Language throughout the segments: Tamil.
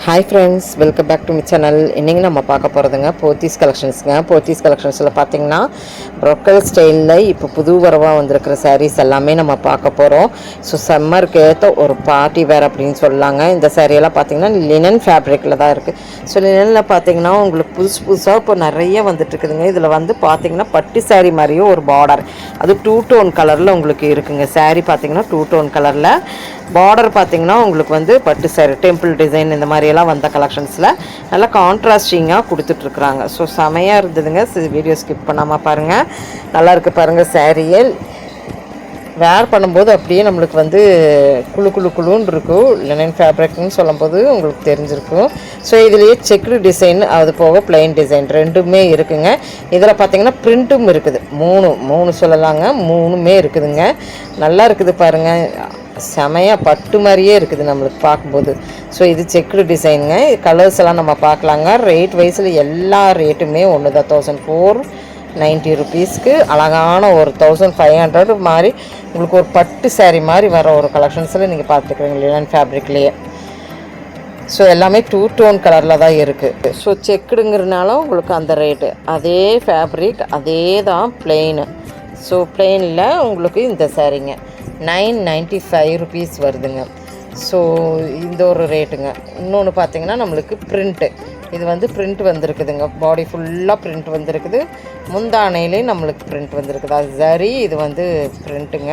Hi friends, welcome back to my channel. இன்றைக்கி நம்ம பார்க்க போகிறதுங்க போத்தீஸ் கலெக்ஷன்ஸுங்க. போத்தீஸ் கலெக்ஷன்ஸில் பார்த்திங்கன்னா ப்ரொக்கல் ஸ்டைலில் இப்போ புது வரவாக வந்திருக்கிற சாரீஸ் எல்லாமே நம்ம பார்க்க போகிறோம். ஸோ சம்மருக்கு ஏற்ற ஒரு பார்ட்டி வேர் அப்படின்னு சொல்லலாங்க. இந்த சாரியெல்லாம் பார்த்திங்கன்னா லினன் ஃபேப்ரிக்கில் தான் இருக்குது. ஸோ லினனில் பார்த்திங்கன்னா உங்களுக்கு புதுசாக இப்போ நிறைய வந்துட்டுருக்குதுங்க. இதில் வந்து பார்த்திங்கன்னா பட்டு சாரீ மாதிரியும் ஒரு பார்டர், அது 2 டோன் கலரில் உங்களுக்கு இருக்குங்க. சாரீ பார்த்திங்கன்னா 2 டோன் கலரில், பார்டர் பார்த்திங்கன்னா உங்களுக்கு வந்து பட்டு சாரீ டெம்பிள் டிசைன் இந்த மாதிரியெல்லாம் வந்த கலெக்ஷன்ஸில் நல்லா கான்ட்ராஸ்டிங்காக கொடுத்துட்ருக்குறாங்க. ஸோ செமையாக இருந்ததுங்க. வீடியோ ஸ்கிப் பண்ணாமல் பாருங்கள். நல்லாயிருக்கு பாருங்கள். சாரியை வேர் பண்ணும்போது அப்படியே நம்மளுக்கு வந்து குழுன்னு இருக்கும். லினன் ஃபேப்ரிக்னு சொல்லும்போது உங்களுக்கு தெரிஞ்சிருக்கும். ஸோ இதுலேயே செக்குடு டிசைன், அது போக பிளைன் டிசைன் ரெண்டுமே இருக்குதுங்க. இதில் பார்த்திங்கன்னா பிரிண்ட்டும் இருக்குது. மூணு சொல்லலாங்க. மூணுமே இருக்குதுங்க. நல்லா இருக்குது பாருங்கள். செமையாக பட்டு மாதிரியே இருக்குது நம்மளுக்கு பார்க்கும்போது. ஸோ இது செக்குடு டிசைனுங்க. கலர்ஸ் எல்லாம் நம்ம பார்க்கலாங்க. ரேட் வைஸில் எல்லா ரேட்டுமே ஒன்று தான். 1490 ருபீஸ்க்கு அழகான ஒரு 1500 மாதிரி உங்களுக்கு ஒரு பட்டு சாரீ மாதிரி வர ஒரு கலெக்ஷன்ஸில் நீங்கள் பார்த்துக்கிறீங்க லினன் ஃபேப்ரிக்லேயே. ஸோ எல்லாமே 2 டோன் கலரில் தான் இருக்குது. ஸோ செக்குடுங்கிறதுனால உங்களுக்கு அந்த ரேட்டு, அதே ஃபேப்ரிக் அதே தான் பிளெயின். ஸோ பிளெயினில் உங்களுக்கு இந்த சாரீங்க 995 ருபீஸ் வருதுங்க. ஸோ இந்த ஒரு ரேட்டுங்க. இன்னொன்று பார்த்திங்கன்னா நம்மளுக்கு பிரிண்ட்டு, இது வந்து பிரிண்ட் வந்திருக்குதுங்க. பாடி ஃபுல்லாக பிரிண்ட் வந்திருக்குது. முந்தானையிலேயும் நம்மளுக்கு பிரிண்ட் வந்திருக்குது. அது சரி, இது வந்து பிரிண்ட்டுங்க.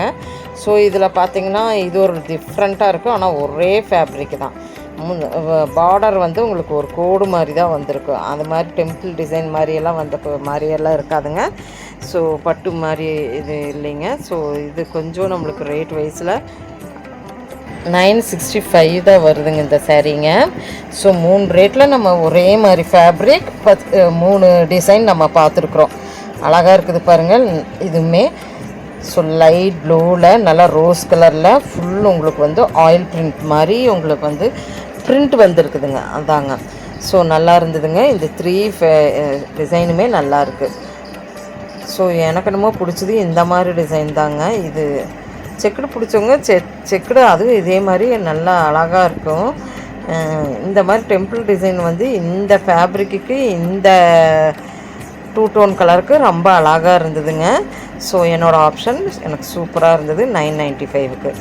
ஸோ இதில் பார்த்திங்கன்னா இது ஒரு டிஃப்ரெண்ட்டாக இருக்கும். ஆனால் ஒரே ஃபேப்ரிக் தான். பார்டர் வந்து உங்களுக்கு ஒரு கோடு மாதிரி தான் வந்திருக்கு. அந்த மாதிரி டெம்பிள் டிசைன் மாதிரியெல்லாம் வந்த மாதிரியெல்லாம் இருக்காதுங்க. ஸோ பட்டு மாதிரி இது இல்லைங்க. ஸோ இது கொஞ்சம் நம்மளுக்கு ரேட் வைஸில் 965 தான் வருதுங்க இந்த சாரீங்க. ஸோ 3 ரேட்டில் நம்ம ஒரே மாதிரி ஃபேப்ரிக் 3 டிசைன் நம்ம பார்த்துருக்குறோம். அழகாக இருக்குது பாருங்கள். இதுவுமே ஸோ லைட் ப்ளூவில் நல்லா ரோஸ் கலரில் ஃபுல் உங்களுக்கு வந்து ஆயில் பிரிண்ட் மாதிரி உங்களுக்கு வந்து பிரிண்ட் வந்துருக்குதுங்க. அதாங்க. ஸோ நல்லா இருந்ததுங்க. இந்த 3 டிசைனுமே நல்லா இருக்குது. ஸோ எனக்கு என்னமோ பிடிச்சது இந்த மாதிரி டிசைன் தாங்க. இது செக்குடு பிடிச்சவங்க செக்குடு அதுவும் இதே மாதிரி நல்லா அழகாக இருக்கும். இந்த மாதிரி டெம்பிள் டிசைன் வந்து இந்த ஃபேப்ரிக்கு இந்த 2 டோன் கலருக்கு ரொம்ப அழகாக இருந்ததுங்க. ஸோ என்னோடய ஆப்ஷன் எனக்கு சூப்பராக இருந்தது. 995க்கு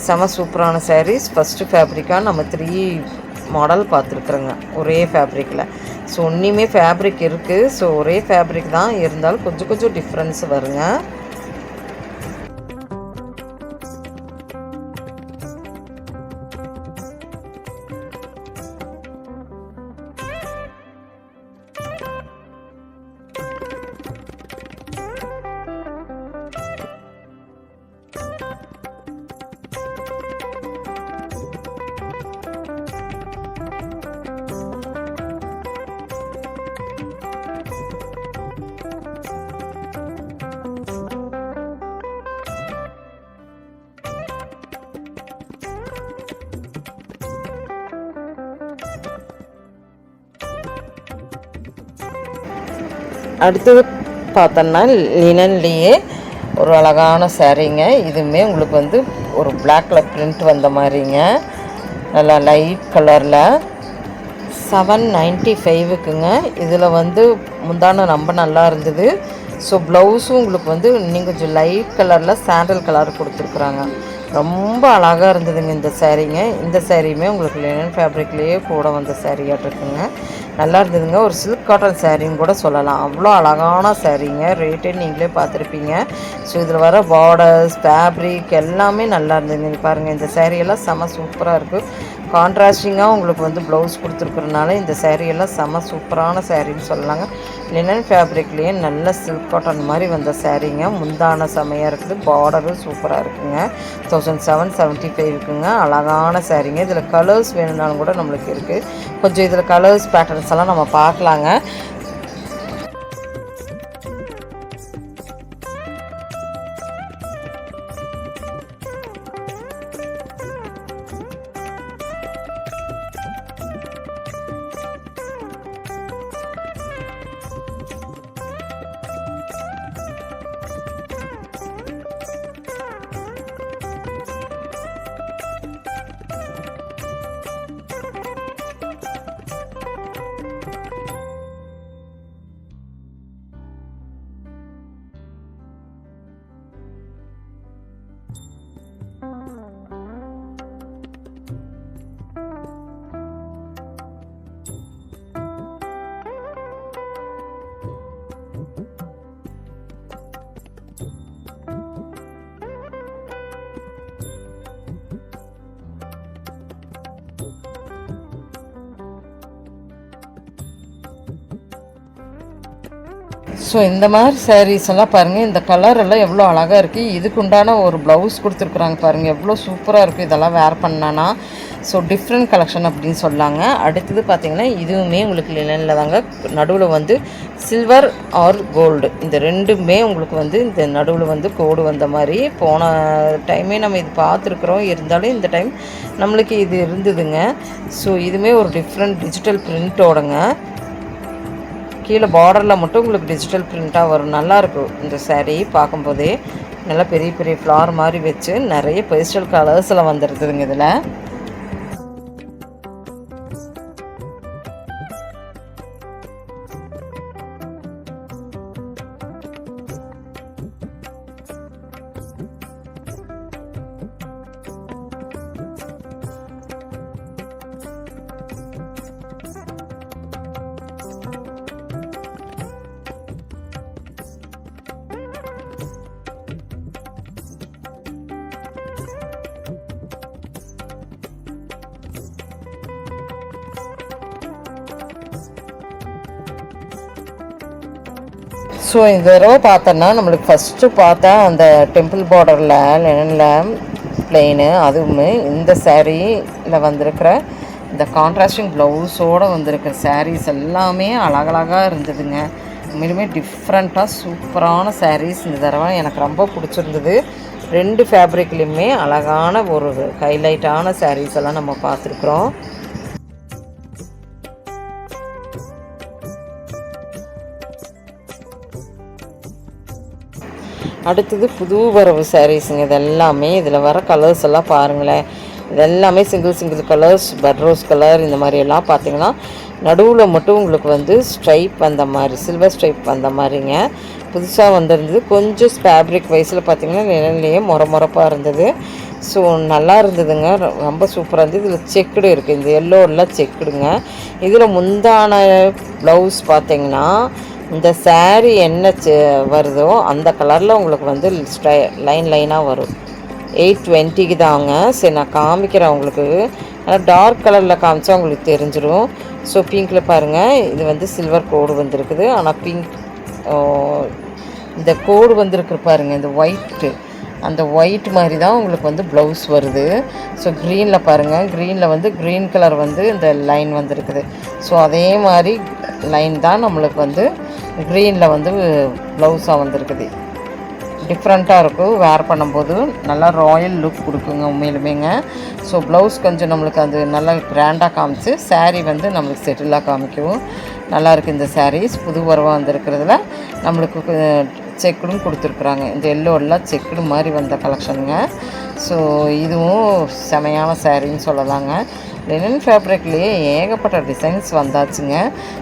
செம சூப்பரான சாரீஸ். ஃபஸ்ட்டு ஃபேப்ரிக்காக நம்ம 3 மாடல் பார்த்துருக்குறோங்க ஒரே ஃபேப்ரிக்கில். ஸோ ஒன்றுமே ஃபேப்ரிக் இருக்குது. ஸோ ஒரே ஃபேப்ரிக் தான் இருந்தாலும் கொஞ்சம் டிஃப்ரென்ஸ் வருங்க. அடுத்தது பார்த்தோன்னா லினன்லேயே ஒரு அழகான சாரீங்க. இதுவுமே உங்களுக்கு வந்து ஒரு பிளாக் கலர் பிரிண்ட் வந்த மாதிரிங்க. நல்லா லைட் கலரில் 795க்குங்க. இதில் வந்து முந்தான ரொம்ப நல்லா இருந்தது. ஸோ ப்ளவுஸும் உங்களுக்கு வந்து இன்னும் கொஞ்சம் லைட் கலரில் சாண்டல் கலர் கொடுத்துருக்குறாங்க. ரொம்ப அழகாக இருந்ததுங்க இந்த சாரீங்க. இந்த சாரியுமே உங்களுக்கு லினன் ஃபேப்ரிக்லேயே கூட வந்த சாரியாட்டு இருக்குங்க. நல்லா இருந்ததுங்க. ஒரு சில்க் காட்டன் சாரின்னு கூட சொல்லலாம். அவ்வளோ அழகான சாரீங்க. ரேட்டே நீங்களே பார்த்துருப்பீங்க. ஸோ இதில் வர பார்டர்ஸ் ஃபேப்ரிக் எல்லாமே நல்லா இருந்ததுங்க. நீங்கள் பாருங்கள், இந்த சாரியெல்லாம் செம சூப்பராக இருக்குது. கான்ட்ராஸ்டிங்காக உங்களுக்கு வந்து ப்ளவுஸ் கொடுத்துருக்குறதுனால இந்த சாரியெல்லாம் செம சூப்பரான சாரின்னு சொல்லலாங்க. லினன் ஃபேப்ரிக்லேயே நல்ல சில்க் காட்டன் மாதிரி வந்த சாரீங்க. முந்தான செமையாக இருக்குது. பார்டரும் சூப்பராக இருக்குங்க. 1775க்குங்க. அழகான சாரீங்க. இதில் கலர்ஸ் வேணும்னாலும் கூட நம்மளுக்கு இருக்குது. கொஞ்சம் இதில் கலர்ஸ் பேட்டர்ன்ஸ் எல்லாம் நம்ம பார்க்கலாங்க. ஸோ இந்த மாதிரி சாரீஸ் எல்லாம் பாருங்கள், இந்த கலர் எல்லாம் எவ்வளோ அழகாக இருக்குது. இதுக்கு உண்டான ஒரு ப்ளவுஸ் கொடுத்துருக்குறாங்க பாருங்கள், எவ்வளோ சூப்பராக இருக்குது இதெல்லாம் வேர் பண்ணானா. ஸோ டிஃப்ரெண்ட் கலெக்ஷன் அப்படின்னு சொல்லாங்க. அடுத்தது பார்த்திங்கன்னா இதுவுமே உங்களுக்கு லினனில் தாங்க. நடுவில் வந்து சில்வர் ஆர் கோல்டு இந்த ரெண்டுமே உங்களுக்கு வந்து இந்த நடுவில் வந்து கோடு வந்த மாதிரி போன டைமே நம்ம இது பார்த்துருக்குறோம். இருந்தாலும் இந்த டைம் நம்மளுக்கு இது இருந்ததுங்க. ஸோ இதுவுமே ஒரு டிஃப்ரெண்ட் டிஜிட்டல் பிரிண்ட்டோடங்க. கீழே பார்டரில் மட்டும் உங்களுக்கு டிஜிட்டல் பிரிண்ட்டாக வரும். நல்லாயிருக்கும் இந்த சேரீ பார்க்கும்போதே. நல்லா பெரிய பெரிய ஃப்ளார் மாதிரி வச்சு நிறைய பேஸ்டல் கலர்ஸில் வந்துருக்குதுங்க இதில். ஸோ இந்த தடவை பார்த்தோன்னா நம்மளுக்கு ஃபஸ்ட்டு பார்த்தா அந்த டெம்பிள் பார்டரில் லெனனில் பிளெயினு, அதுவும் இந்த சேரீயில் வந்திருக்கிற இந்த கான்ட்ராஸ்டிங் ப்ளவுஸோடு வந்திருக்கிற சாரீஸ் எல்லாமே அழகழகாக இருந்ததுங்க. உண்மையிலுமே டிஃப்ரெண்ட்டாக சூப்பரான சாரீஸ் இந்த தடவை எனக்கு ரொம்ப பிடிச்சிருந்தது. ரெண்டு ஃபேப்ரிக்லேயுமே அழகான ஒரு ஹைலைட்டான சாரீஸ் எல்லாம் நம்ம பார்த்துருக்குறோம். அடுத்தது புது வரவு சாரீஸுங்க. இது எல்லாமே இதில் வர கலர்ஸ் எல்லாம் பாருங்களேன். இது எல்லாமே சிங்கிள் கலர்ஸ், பட்ரோஸ் கலர் இந்த மாதிரி எல்லாம் பார்த்திங்கன்னா நடுவில் மட்டும் உங்களுக்கு வந்து ஸ்ட்ரைப் வந்த மாதிரி, சில்வர் ஸ்ட்ரைப் வந்த மாதிரிங்க புதுசாக வந்திருந்தது. கொஞ்சம் ஃபேப்ரிக் வைஸில் பார்த்திங்கன்னா நிழல்லையே முறப்பாக இருந்தது. ஸோ நல்லா இருந்ததுங்க, ரொம்ப சூப்பராக இருந்தது. இதில் செக்குடு இருக்குது, இந்த எல்லோவில் செக்குடுங்க. இதில் முந்தான ப்ளவுஸ் பார்த்திங்கன்னா இந்த சேரீ என்ன வருதோ அந்த கலரில் உங்களுக்கு வந்து லைனாக வரும். 820க்கு தாங்க. சரி நான் காமிக்கிறேன் உங்களுக்கு. ஆனால் டார்க் கலரில் காமிச்சா உங்களுக்கு தெரிஞ்சிடும். ஸோ பிங்க்கில் பாருங்கள், இது வந்து சில்வர் கோடு வந்திருக்குது. ஆனால் பிங்க் இந்த கோடு வந்திருக்கு பாருங்கள், இந்த ஒயிட்டு, அந்த ஒயிட் மாதிரி தான் உங்களுக்கு வந்து ப்ளவுஸ் வருது. ஸோ க்ரீனில் பாருங்கள், க்ரீனில் வந்து க்ரீன் கலர் வந்து இந்த லைன் வந்துருக்குது. ஸோ அதே மாதிரி லைன் தான் நம்மளுக்கு வந்து க்ரீனில் வந்து ப்ளவுஸாக வந்திருக்குது. டிஃப்ரெண்ட்டாக இருக்கும், வேர் பண்ணும்போது நல்லா ராயல் லுக் கொடுக்குங்க உண்மையிலுமேங்க. ஸோ ப்ளவுஸ் கொஞ்சம் நம்மளுக்கு அது நல்லா கிராண்டாக காமிச்சு சாரீ வந்து நம்மளுக்கு செட்டிலாக காமிக்கும். நல்லாயிருக்கு இந்த சாரீஸ். புது வரவாக வந்திருக்கிறதுல நம்மளுக்கு செக்குடும் கொடுத்துருக்குறாங்க. இந்த எல்லோலாம் செக்குடு மாதிரி வந்த கலெக்ஷனுங்க. ஸோ இதுவும் செமையான சாரின்னு சொல்லலாங்க. லினன் ஃபேப்ரிக்லேயே ஏகப்பட்ட டிசைன்ஸ் வந்தாச்சுங்க.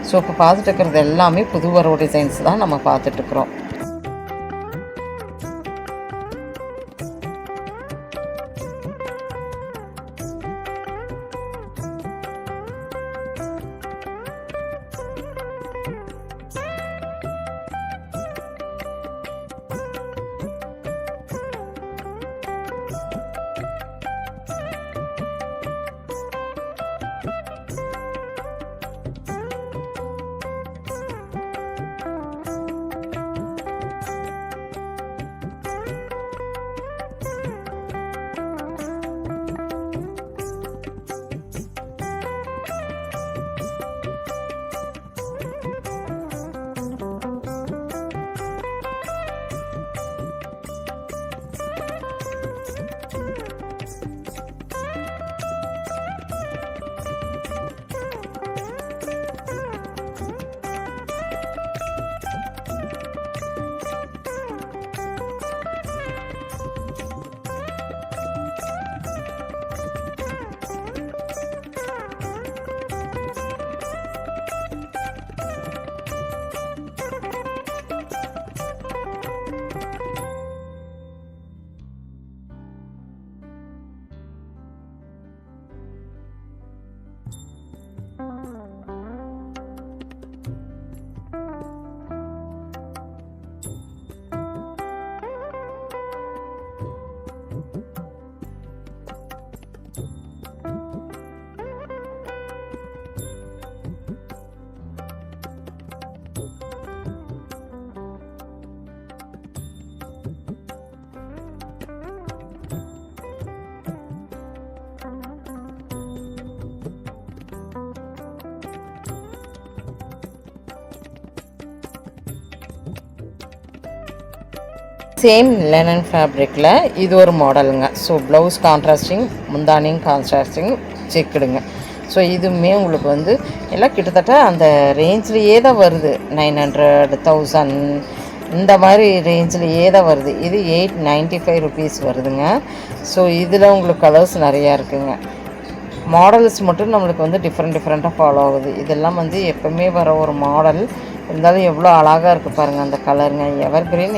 ஸோ இப்போ பார்த்துட்டு இருக்கிறது எல்லாமே புது வரவு டிசைன்ஸ் தான் நம்ம பார்த்துட்ருக்குறோம். சேம் லெனன் ஃபேப்ரிக்கில் இது ஒரு மாடலுங்க. ஸோ ப்ளவுஸ் கான்ட்ராஸ்டிங், முந்தானியும் கான்ட்ராஸ்டிங், செக்குடுங்க. ஸோ இதுவுமே உங்களுக்கு வந்து எல்லாம் கிட்டத்தட்ட அந்த ரேஞ்சிலேயே தான் வருது. 900, 1000 இந்த மாதிரி ரேஞ்சிலேயே தான் வருது. இது 895 ருபீஸ் வருதுங்க. ஸோ இதில் உங்களுக்கு கலர்ஸ் நிறையா இருக்குதுங்க. மாடல்ஸ் மட்டும் நம்மளுக்கு வந்து டிஃப்ரெண்ட்டாக ஃபாலோ ஆகுது. இதெல்லாம் வந்து எப்போவுமே வர ஒரு மாடல் இருந்தாலும் எவ்வளோ அழகாக இருக்குது பாருங்கள் அந்த கலருங்க. எவர் கிரீன்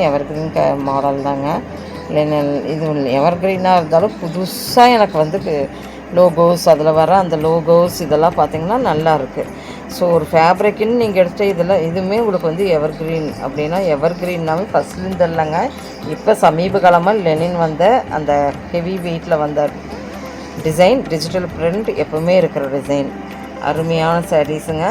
மாடல் தாங்க. இல்லைன்னா இது எவர் கிரீனாக இருந்தாலும் புதுசாக எனக்கு வந்து லோகோஸ், அதில் வர அந்த லோகோஸ் இதெல்லாம் பார்த்திங்கன்னா நல்லா இருக்குது. ஸோ ஒரு ஃபேப்ரிக்குன்னு நீங்கள் எடுத்த இதுவுமே உங்களுக்கு வந்து எவர் கிரீன் அப்படின்னா, எவர் கிரீன்னாவே ஃபஸ்ட்லேருந்து இல்லைங்க, இப்போ சமீப காலமாக லெனின் வந்த அந்த ஹெவி வெயிட்டில் வந்த டிசைன், டிஜிட்டல் பிரிண்ட் எப்போவுமே இருக்கிற டிசைன். அருமையான சாரீஸுங்க.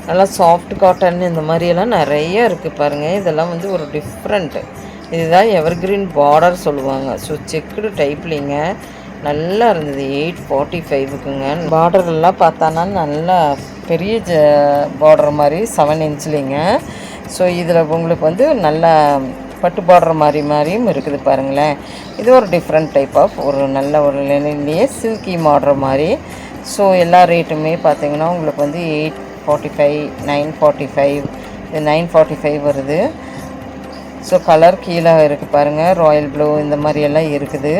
நல்லா சாஃப்ட் காட்டன் இந்த மாதிரியெல்லாம் நிறைய இருக்குது பாருங்கள். இதெல்லாம் வந்து ஒரு டிஃப்ரெண்ட்டு. இதுதான் எவர்கிரீன் பார்டர் சொல்லுவாங்க. ஸோ செக்குடு டைப்லிங்க நல்லா இருந்தது. 845க்குங்க. பார்டர்லாம் பார்த்தானா நல்லா பெரிய பார்டர் மாதிரி 7 இன்ச்லிங்க. ஸோ இதில் உங்களுக்கு வந்து நல்லா பட்டு பார்டர் மாதிரியும் இருக்குது பாருங்களேன். இது ஒரு டிஃப்ரெண்ட் டைப் ஆஃப் ஒரு நல்ல ஒரு லெனின்லேயே சில்கி மாடர் மாதிரி. ஸோ எல்லா ரேட்டுமே பார்த்திங்கன்னா உங்களுக்கு வந்து 845, 945, இது 945 வருது. ஸோ கலர் கீழே இருக்குது பாருங்கள், ராயல் ப்ளூ இந்த மாதிரியெல்லாம் இருக்குது.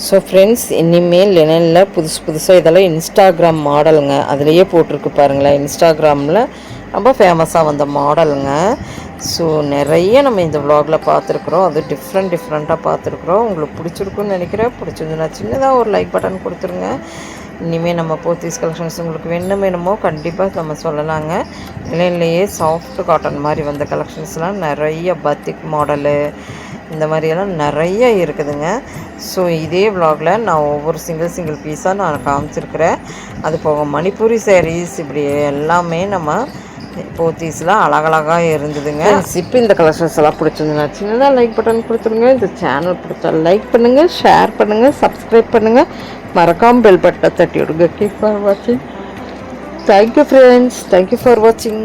ஸோ ஃப்ரெண்ட்ஸ், இனிமேல் லெனினில் புதுசாக இதெல்லாம் இன்ஸ்டாகிராம் மாடலுங்க. அதுலேயே போட்டிருக்கு பாருங்களேன். இன்ஸ்டாகிராமில் ரொம்ப ஃபேமஸாக வந்த மாடலுங்க. ஸோ நிறைய நம்ம இந்த விலாகில் பார்த்துருக்குறோம். அது டிஃப்ரெண்ட்டாக பார்த்துருக்குறோம். உங்களுக்கு பிடிச்சிருக்குன்னு நினைக்கிறேன். பிடிச்சிருந்துன்னா சின்னதாக ஒரு லைக் பட்டன் கொடுத்துருங்க. இனிமேல் நம்ம போத்தீஸ் கலெக்ஷன்ஸ் உங்களுக்கு வேணுமோ கண்டிப்பாக நம்ம சொல்லலாங்க. லெனின்லேயே சாஃப்ட் காட்டன் மாதிரி வந்த கலெக்ஷன்ஸ்லாம் நிறைய பத்திக் மாடலு இந்த மாதிரியெல்லாம் நிறைய இருக்குதுங்க. ஸோ இதே விலாகில் நான் ஒவ்வொரு சிங்கிள் பீஸாக நான் காமிச்சிருக்கிறேன். அது போக மணிப்பூரி சாரீஸ் இப்படி எல்லாமே நம்ம போத்தீஸில் அழகழகாக இருந்ததுங்க. இப்போ இந்த கலெக்ஷன்ஸ் எல்லாம் பிடிச்சிருந்துன்னா சின்னதாக லைக் பட்டன் கொடுத்துருங்க. இந்த சேனல் பிடிச்சா லைக் பண்ணுங்கள், ஷேர் பண்ணுங்கள், சப்ஸ்கிரைப் பண்ணுங்கள், மறக்காமல் பெல் பட்டனை தட்டி விடுங்க. கீப் ஃபார் வாட்சிங். தேங்க்யூ ஃப்ரெண்ட்ஸ், தேங்க்யூ ஃபார் வாட்சிங்.